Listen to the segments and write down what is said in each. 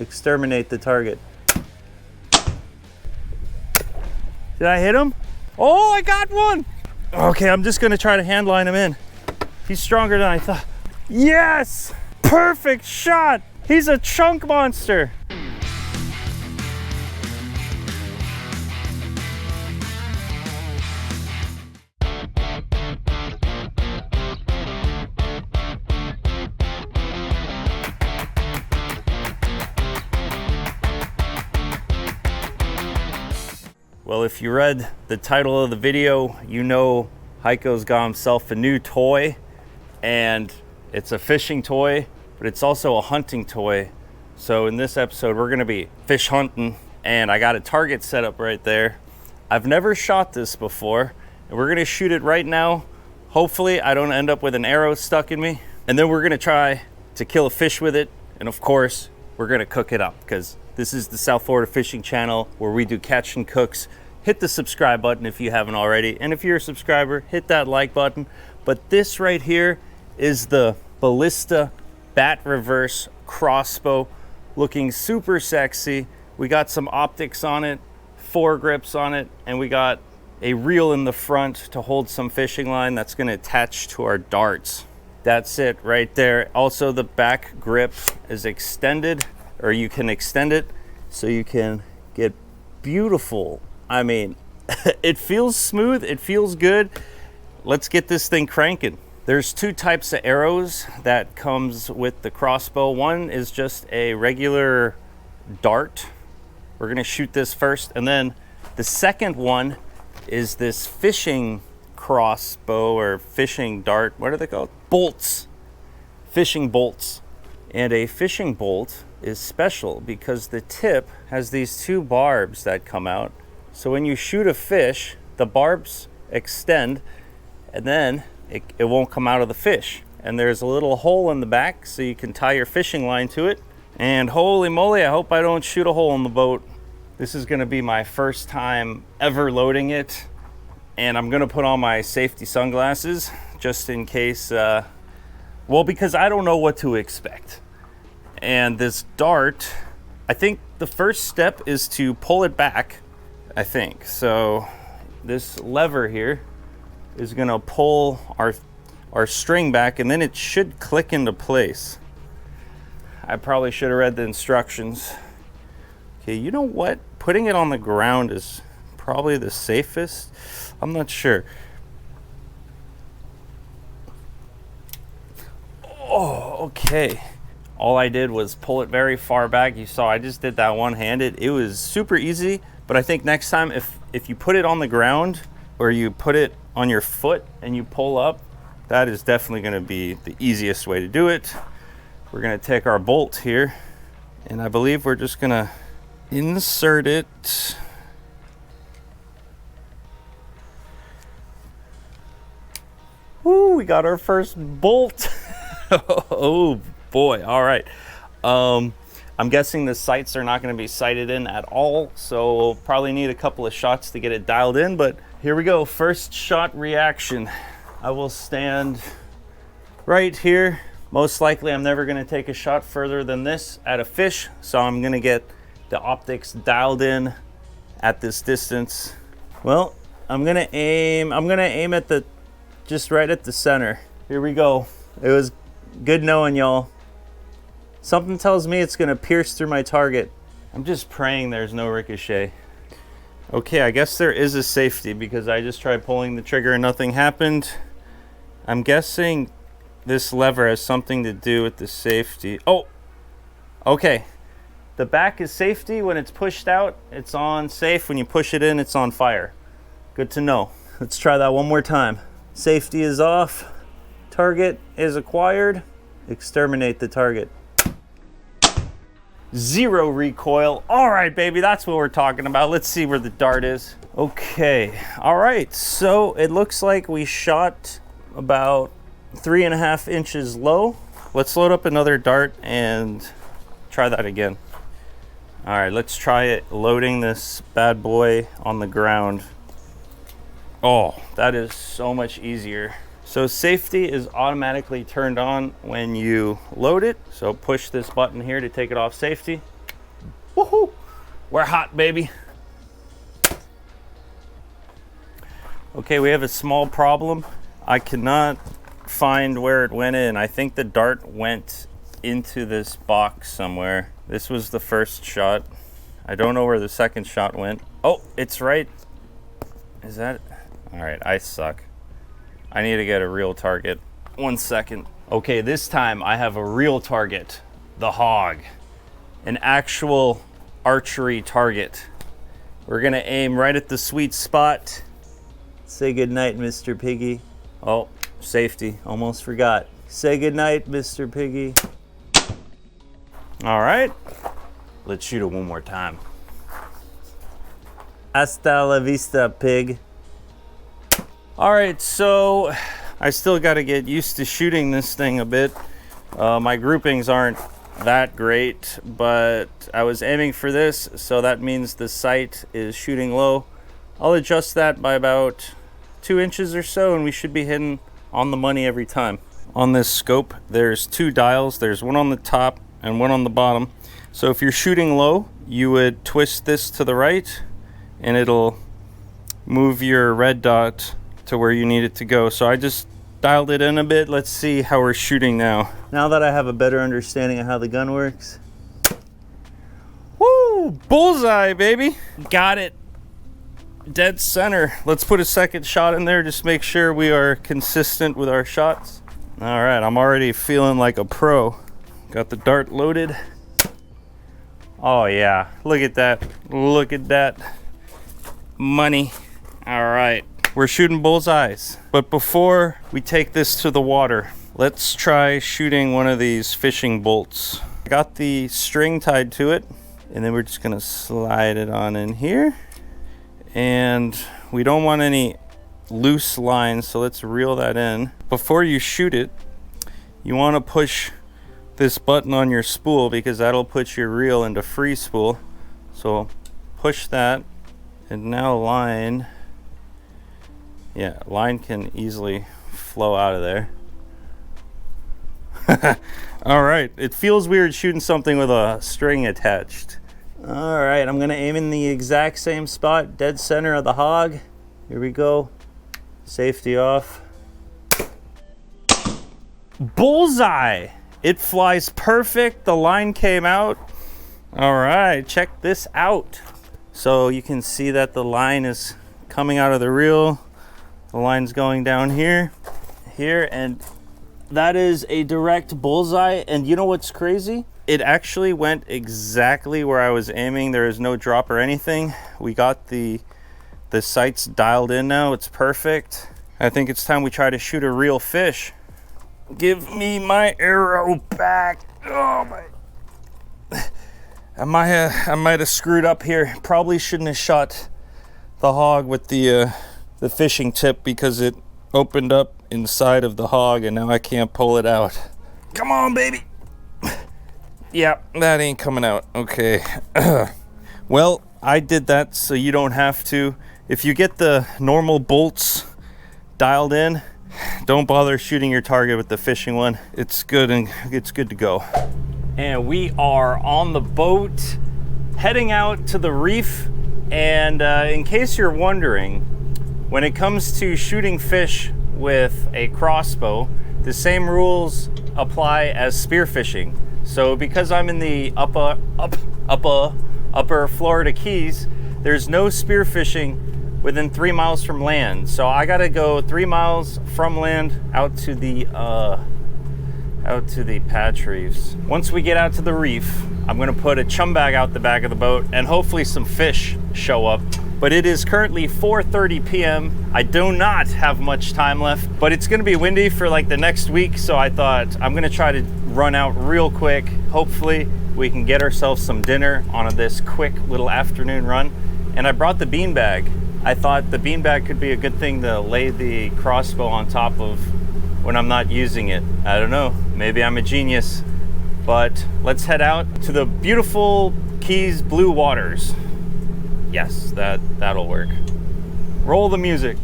Exterminate the target. Did I hit him? Oh, I got one. Okay, I'm just gonna try to hand line him in. He's stronger than I thought. Yes! Perfect shot! He's a chunk monster. Well, if you read the title of the video, you know Heiko's got himself a new toy, and it's a fishing toy, but it's also a hunting toy. So in this episode, we're gonna be fish hunting, and I got a target set up right there. I've never shot this before, and we're gonna shoot it right now. Hopefully I don't end up with an arrow stuck in me. And then we're gonna try to kill a fish with it. And of course, we're gonna cook it up, because this is the South Florida Fishing Channel where we do catch and cooks. Hit the subscribe button if you haven't already. And if you're a subscriber, hit that like button. But this right here is the Ballista bat reverse crossbow, looking super sexy. We got some optics on it, foregrips on it, and we got a reel in the front to hold some fishing line that's gonna attach to our darts. That's it right there. Also, the back grip is extended, or you can extend it so you can get beautiful. I mean, it feels smooth, it feels good. Let's get this thing cranking. There's two types of arrows that comes with the crossbow. One is just a regular dart. We're gonna shoot this first, and then the second one is this fishing crossbow or fishing dart. What are they called? Bolts. Fishing bolts. And a fishing bolt is special because the tip has these two barbs that come out. So when you shoot a fish, the barbs extend, and then it won't come out of the fish. And there's a little hole in the back so you can tie your fishing line to it. And holy moly, I hope I don't shoot a hole in the boat. This is gonna be my first time ever loading it. And I'm gonna put on my safety sunglasses just in case, well, because I don't know what to expect. And this dart, I think the first step is to pull it back, I think. So this lever here is gonna pull our string back, and then it should click into place. I probably should have read the instructions. Okay, you know what? Putting it on the ground is probably the safest. I'm not sure. Oh, okay. All I did was pull it very far back. You saw I just did that one-handed. It was super easy, but I think next time if you put it on the ground or you put it on your foot and you pull up, that is definitely gonna be the easiest way to do it. We're gonna take our bolt here, and I believe we're just gonna insert it. Woo, we got our first bolt. Oh boy, all right. I'm guessing the sights are not gonna be sighted in at all, so we'll probably need a couple of shots to get it dialed in, but here we go, first shot reaction. I will stand right here. Most likely I'm never gonna take a shot further than this at a fish, so I'm gonna get the optics dialed in at this distance. Well, I'm gonna aim at the, just right at the center. Here we go. It was good knowing y'all. Something tells me it's gonna pierce through my target. I'm just praying there's no ricochet. Okay, I guess there is a safety because I just tried pulling the trigger and nothing happened. I'm guessing this lever has something to do with the safety. Oh, okay. The back is safety. When it's pushed out, it's on safe. When you push it in, it's on fire. Good to know. Let's try that one more time. Safety is off. Target is acquired. Exterminate the target. Zero recoil. All right, baby, that's what we're talking about. Let's see where the dart is. Okay, all right, so it looks like we shot about 3.5 inches low. Let's load up another dart and try that again. All right, let's try it loading this bad boy on the ground. Oh, that is so much easier. So safety is automatically turned on when you load it. So push this button here to take it off safety. Woohoo! We're hot, baby. Okay, we have a small problem. I cannot find where it went in. I think the dart went into this box somewhere. This was the first shot. I don't know where the second shot went. Oh, it's right. Is that? All right, I suck. I need to get a real target. 1 second. Okay, this time I have a real target. The hog. An actual archery target. We're gonna aim right at the sweet spot. Say goodnight, Mr. Piggy. Oh, safety, almost forgot. Say goodnight, Mr. Piggy. All right, let's shoot it one more time. Hasta la vista, pig. All right, so I still gotta get used to shooting this thing a bit. My groupings aren't that great, but I was aiming for this, so that means the sight is shooting low. I'll adjust that by about 2 inches or so, and we should be hitting on the money every time. On this scope, there's 2 dials. There's one on the top and one on the bottom. So if you're shooting low, you would twist this to the right, and it'll move your red dot to where you need it to go. So I just dialed it in a bit. Let's see how we're shooting now. Now that I have a better understanding of how the gun works. Woo! Bullseye, baby! Got it. Dead center. Let's put a second shot in there, just make sure we are consistent with our shots. All right, I'm already feeling like a pro. Got the dart loaded. Oh yeah, look at that. Look at that. Money. All right. We're shooting bullseyes. But before we take this to the water, let's try shooting one of these fishing bolts. I got the string tied to it, and then we're just gonna slide it on in here. And we don't want any loose lines, so let's reel that in. Before you shoot it, you wanna push this button on your spool because that'll put your reel into free spool. So push that, and now line. Yeah, line can easily flow out of there. All right, it feels weird shooting something with a string attached. All right, I'm gonna aim in the exact same spot, dead center of the hog. Here we go, safety off. Bullseye! It flies perfect, the line came out. All right, check this out. So you can see that the line is coming out of the reel. The line's going down here, and that is a direct bullseye. And you know what's crazy? It actually went exactly where I was aiming. There is no drop or anything. We got the sights dialed in now. It's perfect. I think it's time we try to shoot a real fish. Give me my arrow back. Oh my. I might have screwed up here. Probably shouldn't have shot the hog with the fishing tip because it opened up inside of the hog and now I can't pull it out. Come on, baby. Yeah, that ain't coming out. Okay. Well, I did that so you don't have to. If you get the normal bolts dialed in, don't bother shooting your target with the fishing one. It's good and it's good to go. And we are on the boat heading out to the reef. And in case you're wondering, when it comes to shooting fish with a crossbow, the same rules apply as spearfishing. So because I'm in the upper Florida Keys, there's no spearfishing within 3 miles from land. So I gotta go 3 miles from land out to the patch reefs. Once we get out to the reef, I'm gonna put a chum bag out the back of the boat and hopefully some fish show up. But it is currently 4:30 p.m. I do not have much time left, but it's gonna be windy for like the next week, so I thought I'm gonna try to run out real quick. Hopefully we can get ourselves some dinner on this quick little afternoon run. And I brought the beanbag. I thought the beanbag could be a good thing to lay the crossbow on top of when I'm not using it. I don't know, maybe I'm a genius. But let's head out to the beautiful Keys blue waters. Yes, that'll work. Roll the music.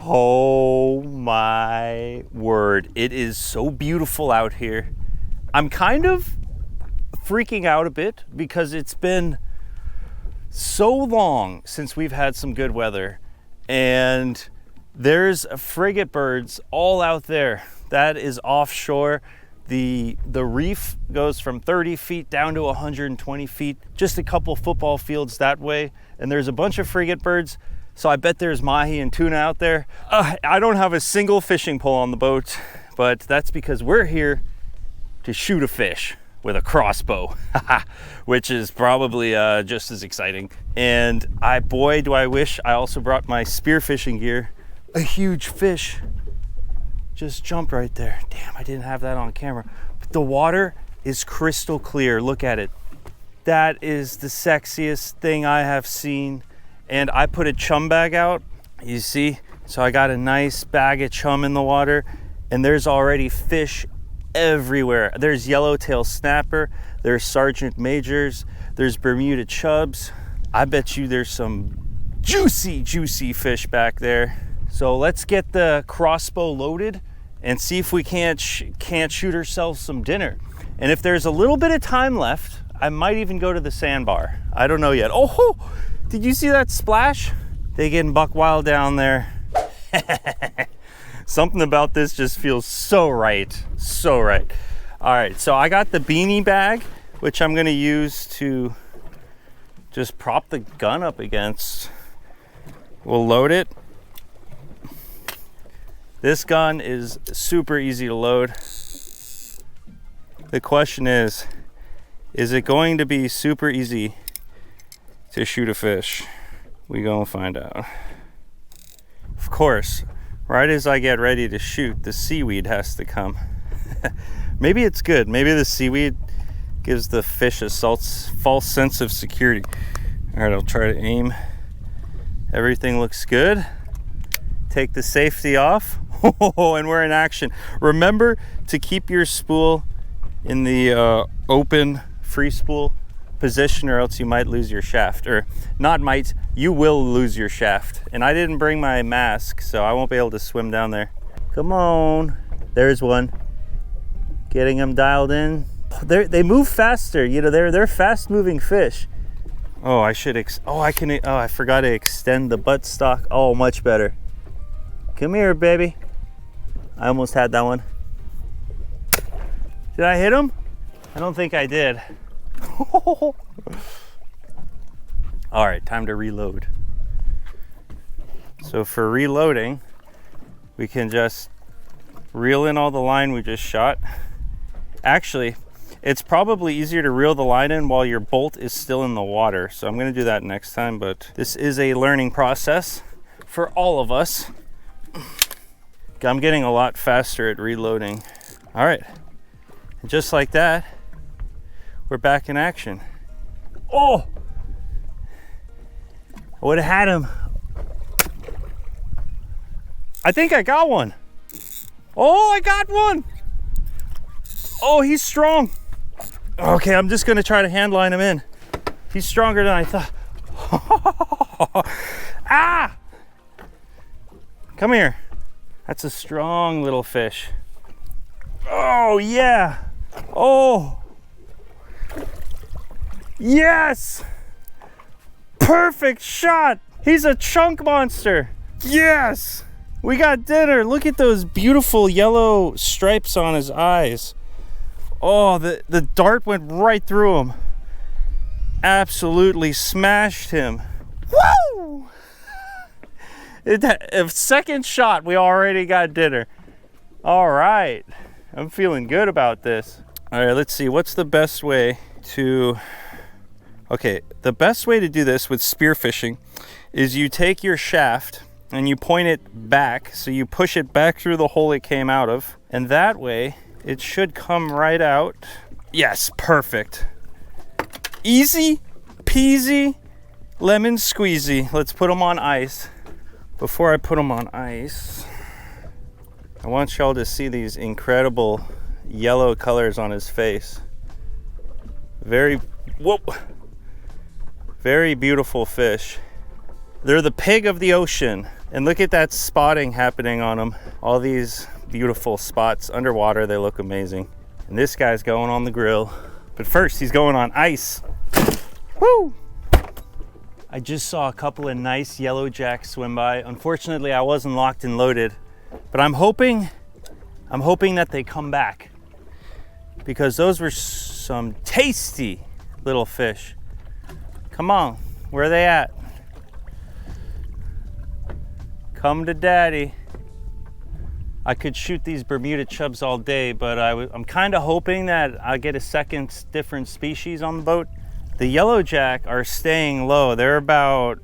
Oh my word. It is so beautiful out here. I'm kind of freaking out a bit because it's been so long since we've had some good weather, and there's frigate birds all out there. That is offshore. The reef goes from 30 feet down to 120 feet, just a couple football fields that way, and there's a bunch of frigate birds. So I bet there's mahi and tuna out there. I don't have a single fishing pole on the boat, but that's because we're here to shoot a fish with a crossbow, which is probably just as exciting. And boy, do I wish I also brought my spearfishing gear. A huge fish just jumped right there. Damn, I didn't have that on camera. But the water is crystal clear. Look at it. That is the sexiest thing I have seen. And I put a chum bag out, you see? So I got a nice bag of chum in the water, and there's already fish everywhere. There's yellowtail snapper, there's sergeant majors, there's Bermuda chubs. I bet you there's some juicy fish back there. So let's get the crossbow loaded and see if we can't shoot ourselves some dinner. And if there's a little bit of time left, I might even go to the sandbar. I don't know yet. Oh, did you see that splash? They getting buck wild down there. Something about this just feels so right, so right. All right, so I got the beanie bag, which I'm gonna use to just prop the gun up against. We'll load it. This gun is super easy to load. The question is it going to be super easy to shoot a fish? We gonna find out. Of course, right as I get ready to shoot, the seaweed has to come. Maybe it's good. Maybe the seaweed gives the fish a false sense of security. All right, I'll try to aim. Everything looks good. Take the safety off. And we're in action. Remember to keep your spool in the open free spool position, or else you might lose your shaft. Or not might, you will lose your shaft. And I didn't bring my mask, so I won't be able to swim down there. Come on. There's one. Getting them dialed in. They move faster. You know, they're fast moving fish. Oh, I forgot to extend the buttstock. Oh, much better. Come here, baby. I almost had that one. Did I hit him? I don't think I did. All right, time to reload. So for reloading, we can just reel in all the line we just shot. Actually, it's probably easier to reel the line in while your bolt is still in the water. So I'm gonna do that next time, but this is a learning process for all of us. I'm getting a lot faster at reloading. All right, and just like that, we're back in action. Oh, I would have had him. I think I got one. Oh, I got one. Oh, he's strong. Okay, I'm just gonna try to hand line him in. He's stronger than I thought. Ah! Come here. That's a strong little fish. Oh, yeah. Oh. Yes. Perfect shot. He's a chunk monster. Yes. We got dinner. Look at those beautiful yellow stripes on his eyes. Oh, the dart went right through him. Absolutely smashed him. Woo! A second shot, we already got dinner. All right, I'm feeling good about this. All right, let's see, what's the best way to... Okay, the best way to do this with spearfishing is you take your shaft and you point it back, so you push it back through the hole it came out of, and that way it should come right out. Yes, perfect. Easy peasy, lemon squeezy. Let's put them on ice. Before I put them on ice, I want y'all to see these incredible yellow colors on his face. Very beautiful fish. They're the pig of the ocean. And look at that spotting happening on them. All these beautiful spots underwater. They look amazing. And this guy's going on the grill. But first, he's going on ice. Woo! I just saw a couple of nice yellowjacks swim by. Unfortunately, I wasn't locked and loaded, but I'm hoping that they come back, because those were some tasty little fish. Come on, where are they at? Come to daddy. I could shoot these Bermuda chubs all day, but I'm kind of hoping that I get a second different species on the boat. The yellowjack are staying low. They're about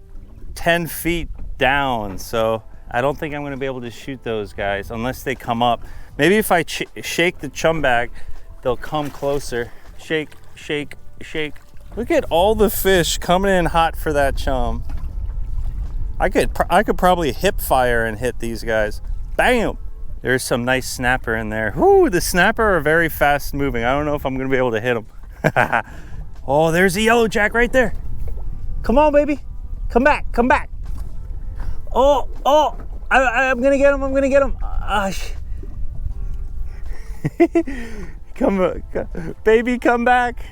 10 feet down, so I don't think I'm going to be able to shoot those guys unless they come up. Maybe if I shake the chum bag, they'll come closer. Shake, shake, shake. Look at all the fish coming in hot for that chum. I could probably hip fire and hit these guys. Bam! There's some nice snapper in there. Whoo, the snapper are very fast moving. I don't know if I'm going to be able to hit them. Oh, there's a yellowjack right there. Come on, baby. Come back, come back. Oh, I'm gonna get him, come, baby, come back.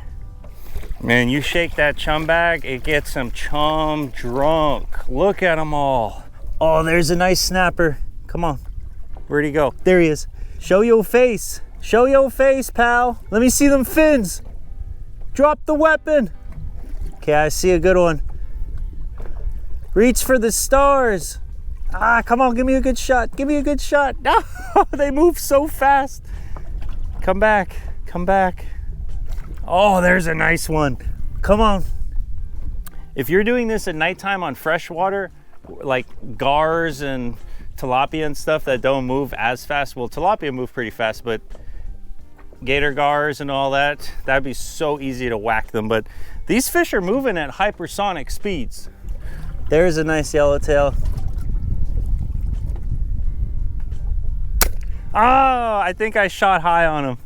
Man, you shake that chum bag, it gets them chum drunk. Look at them all. Oh, there's a nice snapper. Come on, where'd he go? There he is. Show your face. Show your face, pal. Let me see them fins. Drop the weapon. Okay, I see a good one. Reach for the stars. Come on, give me a good shot. Give me a good shot. No, they move so fast. Come back, come back. Oh, there's a nice one. Come on. If you're doing this at nighttime on freshwater, like gars and tilapia and stuff that don't move as fast, well, tilapia move pretty fast, but gator gars and all that, that'd be so easy to whack them. But these fish are moving at hypersonic speeds. There's a nice yellowtail. Oh, I think I shot high on him.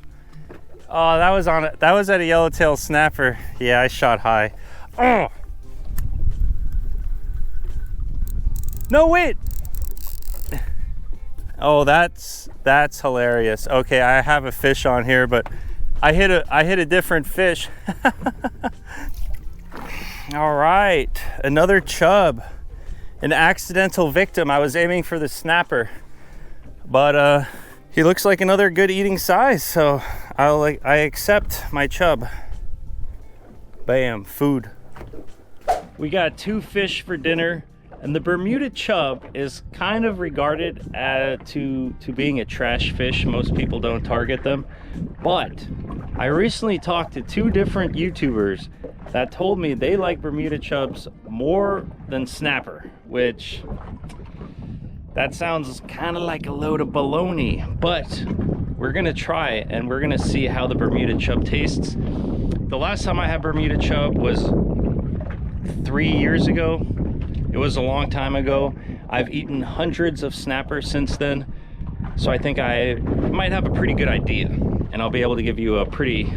Oh, that was at a yellowtail snapper. Yeah, I shot high. Oh. No, wait. Oh, that's hilarious. Okay, I have a fish on here, but I hit a different fish. All right, another chub, an accidental victim. I was aiming for the snapper, but he looks like another good eating size, so I accept my chub. Bam, food. We got 2 fish for dinner. And the Bermuda chub is kind of regarded to being a trash fish. Most people don't target them. But I recently talked to 2 different YouTubers that told me they like Bermuda chubs more than snapper, which that sounds kind of like a load of baloney. But we're gonna try it and we're gonna see how the Bermuda chub tastes. The last time I had Bermuda chub was 3 years ago. It was a long time ago. I've eaten hundreds of snappers since then, so I think I might have a pretty good idea, and I'll be able to give you a pretty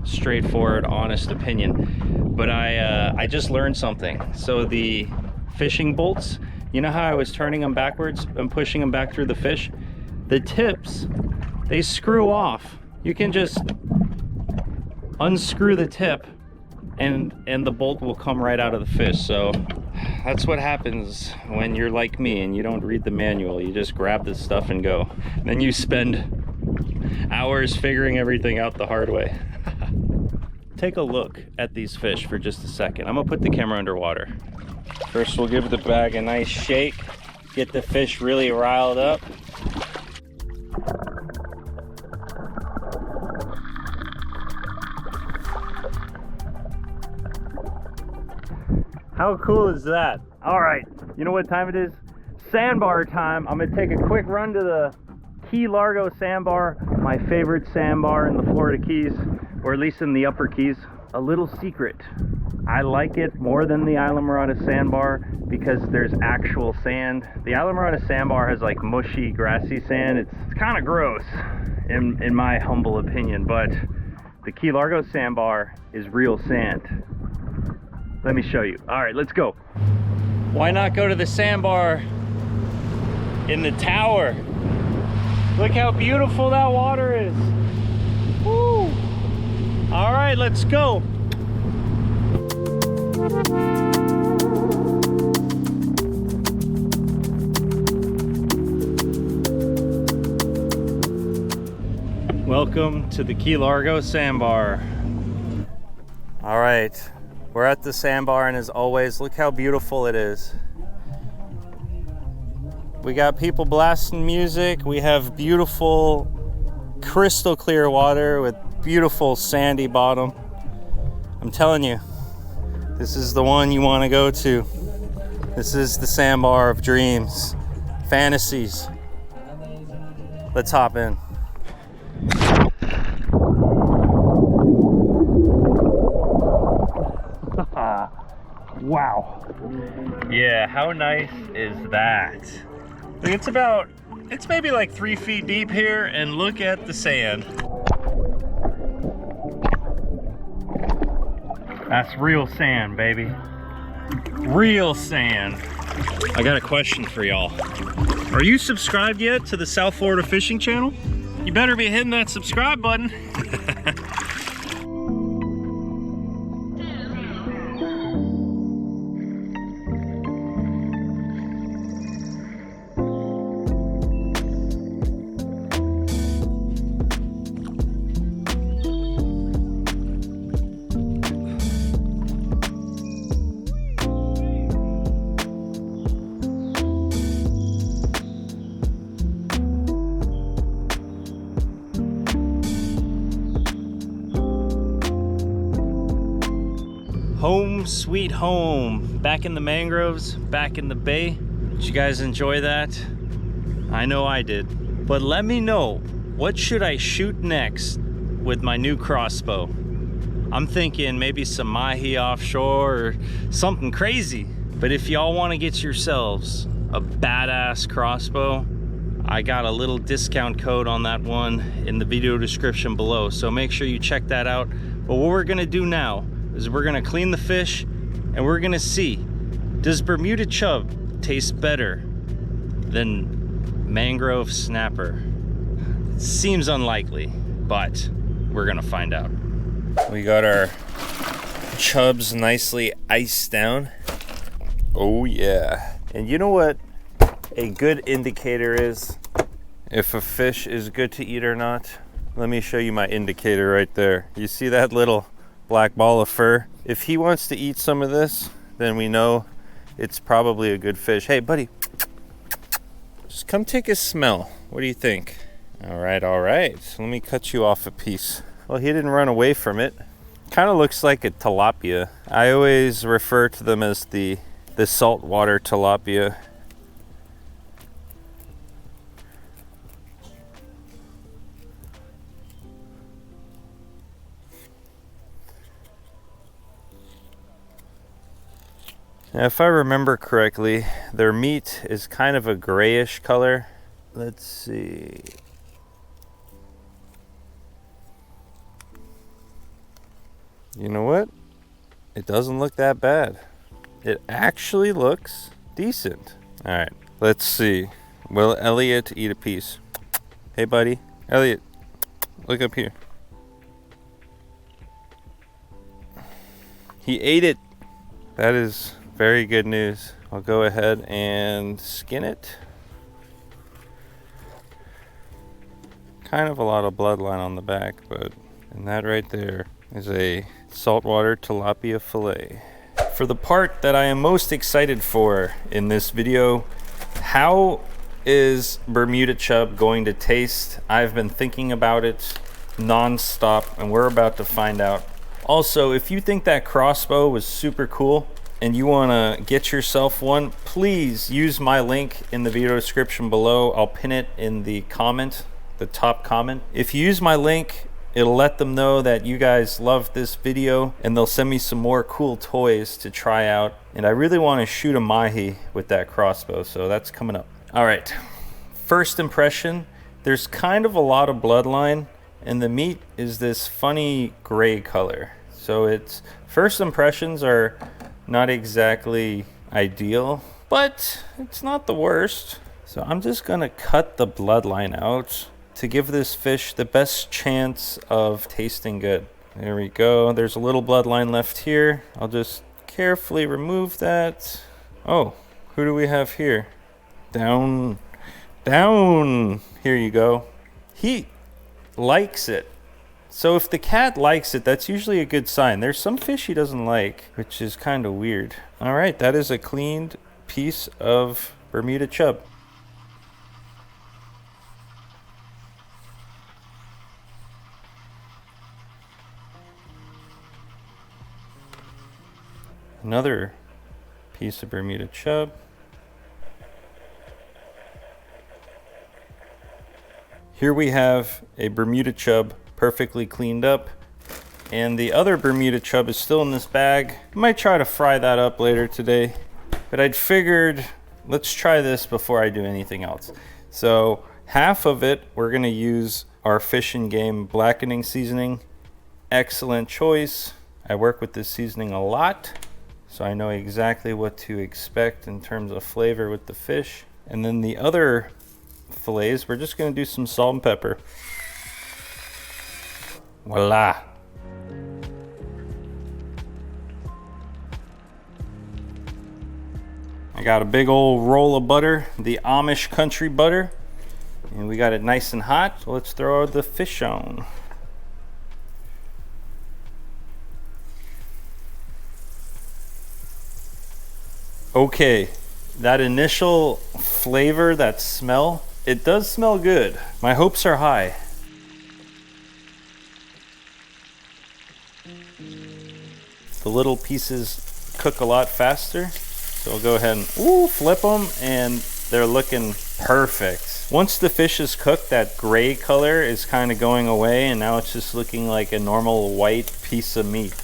straightforward, honest opinion. But I just learned something. So the fishing bolts, you know how I was turning them backwards and pushing them back through the fish? The tips, they screw off. You can just unscrew the tip and the bolt will come right out of the fish. So that's what happens when you're like me and you don't read the manual. You just grab this stuff and go. Then you spend hours figuring everything out the hard way. Take a look at these fish for just a second. I'm gonna put the camera underwater. First, we'll give the bag a nice shake, get the fish really riled up. How cool is that? All right, you know what time it is? Sandbar time. I'm gonna take a quick run to the Key Largo sandbar, my favorite sandbar in the Florida Keys, or at least in the upper Keys. A little secret, I like it more than the Islamorada sandbar because there's actual sand. The Islamorada sandbar has like mushy, grassy sand. It's kind of gross in my humble opinion, but the Key Largo sandbar is real sand. Let me show you. All right, let's go. Why not go to the sandbar in the tower? Look how beautiful that water is. Woo! All right, let's go. Welcome to the Key Largo sandbar. All right, we're at the sandbar, and as always, look how beautiful it is. We got people blasting music. We have beautiful, crystal clear water with beautiful sandy bottom. I'm telling you, this is the one you want to go to. This is the sandbar of dreams, fantasies. Let's hop in. Wow. Yeah, how nice is that? Look, it's maybe like 3 feet deep here, and look at the sand. That's real sand, baby. Real sand. I got a question for y'all. Are you subscribed yet to the South Florida Fishing Channel? You better be hitting that subscribe button. Home sweet home. Back in the mangroves, back in the bay. Did you guys enjoy that? I know I did. But let me know, what should I shoot next with my new crossbow? I'm thinking maybe some mahi offshore or something crazy. But if y'all want to get yourselves a badass crossbow, I got a little discount code on that one in the video description below. So make sure you check that out. But what we're gonna do now is we're gonna clean the fish, and we're gonna see, does Bermuda chub taste better than mangrove snapper? It seems unlikely, but we're gonna find out. We got our chubs nicely iced down. Oh yeah. And you know what a good indicator is if a fish is good to eat or not? Let me show you my indicator right there. You see that little black ball of fur? If he wants to eat some of this, then we know it's probably a good fish. Hey buddy, just come take a smell. What do you think? All right, so let me cut you off a piece. Well, he didn't run away from it. Kind of looks like a tilapia. I always refer to them as the saltwater tilapia. Now, if I remember correctly, their meat is kind of a grayish color. Let's see. You know what? It doesn't look that bad. It actually looks decent. All right, let's see. Will Elliot eat a piece? Hey buddy, Elliot, look up here. He ate it. That is very good news. I'll go ahead and skin it. Kind of a lot of bloodline on the back, but and that right there is a saltwater tilapia fillet. For the part that I am most excited for in this video, how is Bermuda chub going to taste? I've been thinking about it non-stop, and we're about to find out. Also, if you think that crossbow was super cool and you want to get yourself one, please use my link in the video description below. I'll pin it in the comment, the top comment. If you use my link, it'll let them know that you guys love this video, and they'll send me some more cool toys to try out. And I really want to shoot a mahi with that crossbow, so that's coming up. All right, first impression, there's kind of a lot of bloodline, and the meat is this funny gray color. So it's first impressions are not exactly ideal, but it's not the worst. So I'm just gonna cut the bloodline out to give this fish the best chance of tasting good. There we go. There's a little bloodline left here. I'll just carefully remove that. Oh, who do we have here? Down. Here you go. He likes it. So if the cat likes it, that's usually a good sign. There's some fish he doesn't like, which is kind of weird. All right, that is a cleaned piece of Bermuda chub. Another piece of Bermuda chub. Here we have a Bermuda chub perfectly cleaned up, and the other Bermuda chub is still in this bag. I might try to fry that up later today, but I'd figured let's try this before I do anything else. So half of it we're gonna use our Fish and Game blackening seasoning. Excellent choice. I work with this seasoning a lot, so I know exactly what to expect in terms of flavor with the fish. And then the other fillets, we're just gonna do some salt and pepper. Voila. I got a big old roll of butter, the Amish country butter, and we got it nice and hot. So let's throw the fish on. Okay, that initial flavor, that smell, it does smell good. My hopes are high. The little pieces cook a lot faster, so I'll go ahead and flip them, and they're looking perfect. Once the fish is cooked, that gray color is kind of going away, and now it's just looking like a normal white piece of meat.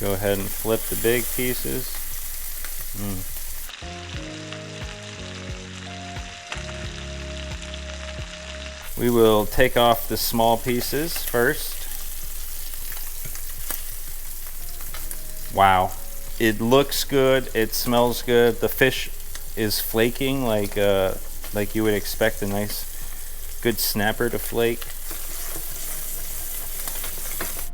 Go ahead and flip the big pieces. We will take off the small pieces first. Wow, it looks good, it smells good. The fish is flaking like you would expect a nice, good snapper to flake.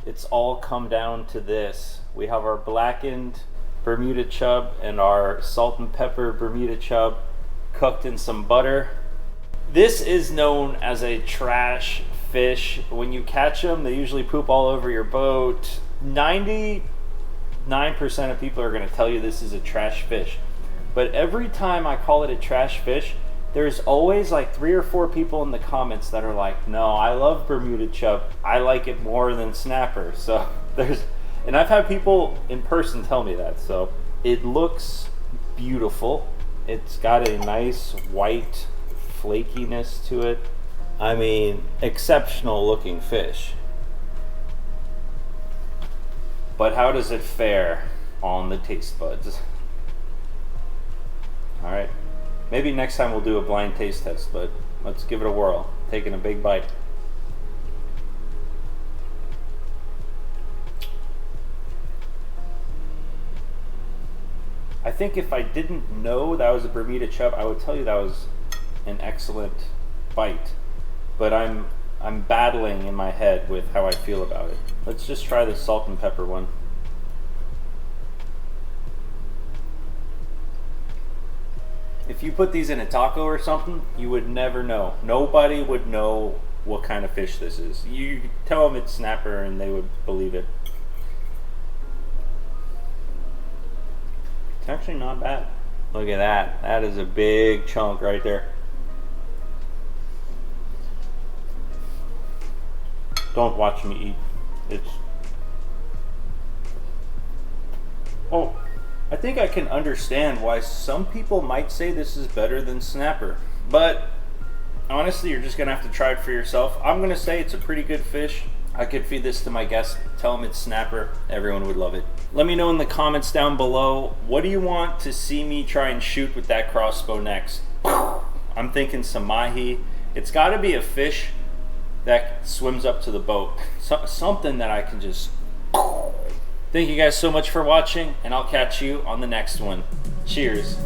It's all come down to this. We have our blackened Bermuda chub and our salt and pepper Bermuda chub cooked in some butter. This is known as a trash fish. When you catch them, they usually poop all over your boat. 99% of people are going to tell you this is a trash fish. But every time I call it a trash fish, there's always like 3 or 4 people in the comments that are like, no, I love Bermuda chub. I like it more than snapper. So and I've had people in person tell me that. So it looks beautiful. It's got a nice white flakiness to it. I mean, exceptional looking fish. But how does it fare on the taste buds? All right, maybe next time we'll do a blind taste test, but let's give it a whirl. Taking a big bite. I think if I didn't know that was a Bermuda chub, I would tell you that was an excellent bite. But I'm battling in my head with how I feel about it. Let's just try the salt and pepper one. If you put these in a taco or something, you would never know. Nobody would know what kind of fish this is. You tell them it's snapper and they would believe it. It's actually not bad. Look at that. That is a big chunk right there. Don't watch me eat. Oh, I think I can understand why some people might say this is better than snapper. But honestly, you're just gonna have to try it for yourself. I'm gonna say it's a pretty good fish. I could feed this to my guests, tell them it's snapper. Everyone would love it. Let me know in the comments down below, what do you want to see me try and shoot with that crossbow next? I'm thinking some mahi. It's gotta be a fish that swims up to the boat. Something that I can just Thank you guys so much for watching, and I'll catch you on the next one. Cheers.